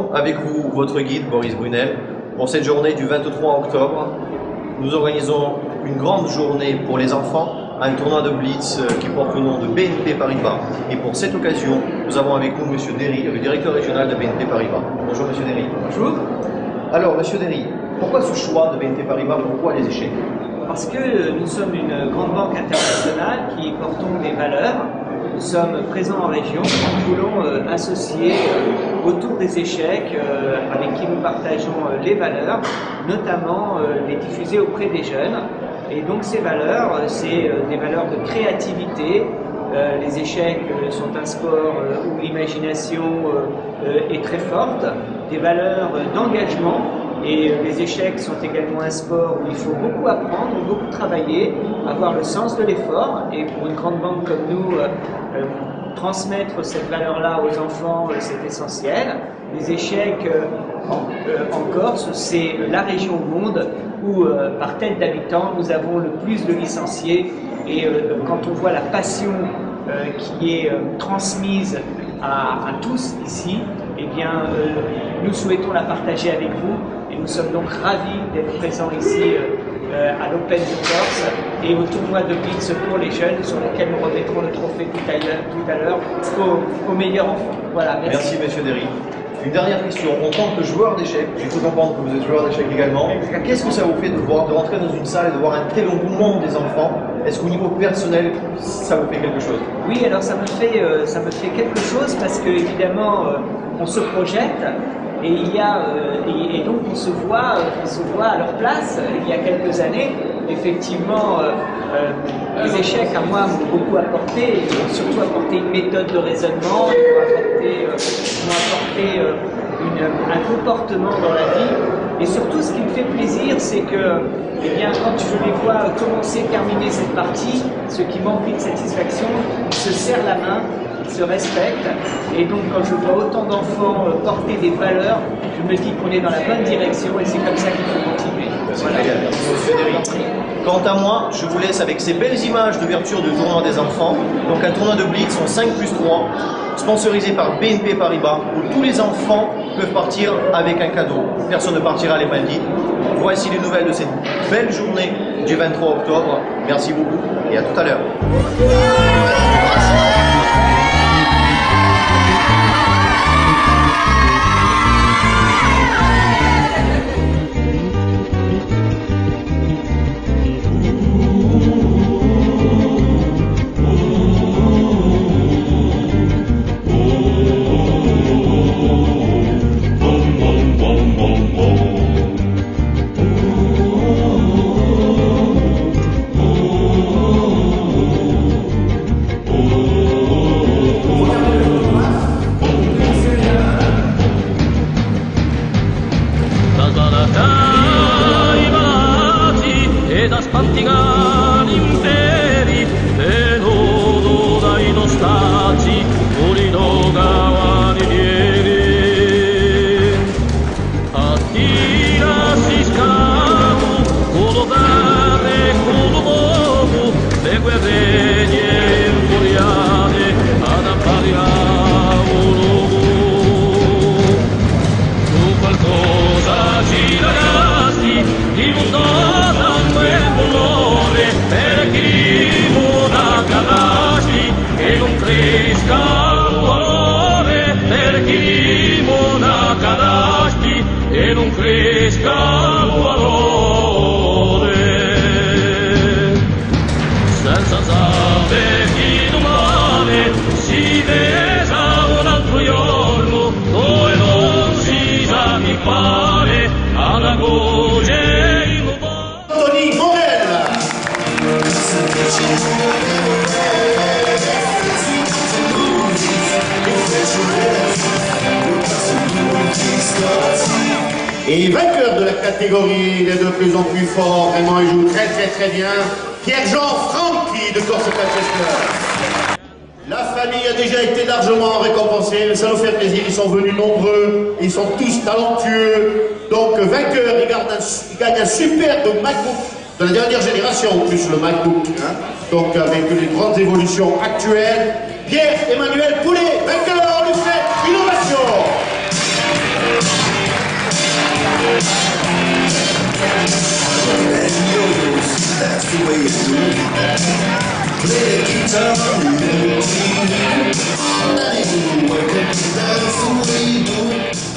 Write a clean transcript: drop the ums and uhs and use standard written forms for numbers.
présentons avec vous votre guide Boris Brunel pour cette journée du 23 octobre. Nous organisons une grande journée pour les enfants, un tournoi de Blitz qui porte le nom de BNP Paribas. Et pour cette occasion, nous avons avec nous M. Derry, le directeur régional de BNP Paribas. Bonjour M. Derry. Bonjour. Alors M. Derry, pourquoi ce choix de BNP Paribas? Pourquoi les échecs? Parce que nous sommes une grande banque internationale qui portons des valeurs. Nous sommes présents en région. Nous voulons associer autour des échecs avec qui nous partageons les valeurs, notamment les diffuser auprès des jeunes. Et donc ces valeurs, c'est des valeurs de créativité. Les échecs sont un sport où l'imagination est très forte, des valeurs d'engagement. Et les échecs sont également un sport où il faut beaucoup apprendre, beaucoup travailler, avoir le sens de l'effort. Et pour une grande banque comme nous, transmettre cette valeur-là aux enfants, c'est essentiel. Les échecs en Corse, c'est la région au monde où, par tête d'habitants, nous avons le plus de licenciés. Et quand on voit la passion qui est transmise à tous ici, eh bien, nous souhaitons la partager avec vous. Et nous sommes donc ravis d'être présents ici à l'Open de Corse et au tournoi de Blitz pour les jeunes sur lequel nous remettrons le trophée tout à l'heure aux meilleurs enfants. Voilà, merci. Merci M. Derry. Une dernière question. En tant que joueur d'échecs, j'ai cru comprendre que vous êtes joueur d'échecs également. Qu'est-ce que ça vous fait de rentrer dans une salle et de voir un tel engouement des enfants? Est-ce qu'au niveau personnel, ça vous fait quelque chose? Oui, alors ça me fait quelque chose parce que évidemment on se projette. Et et donc on se voit à leur place. Il y a quelques années, effectivement, les échecs à moi m'ont beaucoup apporté, et surtout apporté une méthode de raisonnement, m'ont apporté un comportement dans la vie. Et surtout, ce qui me fait plaisir, c'est que, eh bien, quand je les vois commencer, terminer cette partie, ce qui m'emplit de satisfaction, ils se serrent la main, ils se respectent. Et donc, quand je vois autant d'enfants porter des valeurs, je me dis qu'on est dans la bonne direction et c'est comme ça qu'il faut continuer. Voilà. Quant à moi, je vous laisse avec ces belles images d'ouverture du tournoi des enfants. Donc un tournoi de Blitz en 5+3, sponsorisé par BNP Paribas, où tous les enfants peuvent partir avec un cadeau. Personne ne partira les mains vides. Voici les nouvelles de cette belle journée du 23 octobre. Merci beaucoup et à tout à l'heure. E non cresca il valore senza sapere chi domani si vesa un altro giorno dove non si sa mi pare alla goge in Tony Morel. Et vainqueur de la catégorie, il est de plus en plus fort, vraiment il joue très bien, Pierre-Jean Franchi de Corse Manchester. La famille a déjà été largement récompensée, ça nous fait plaisir, ils sont venus nombreux, ils sont tous talentueux. Donc vainqueur, il gagne un superbe MacBook de la dernière génération, en plus le MacBook. Hein. Donc avec les grandes évolutions actuelles, Pierre-Emmanuel Poulet, vainqueur, on lui fait innovation. get a guitar and a melody. Not even working, that's the way you do.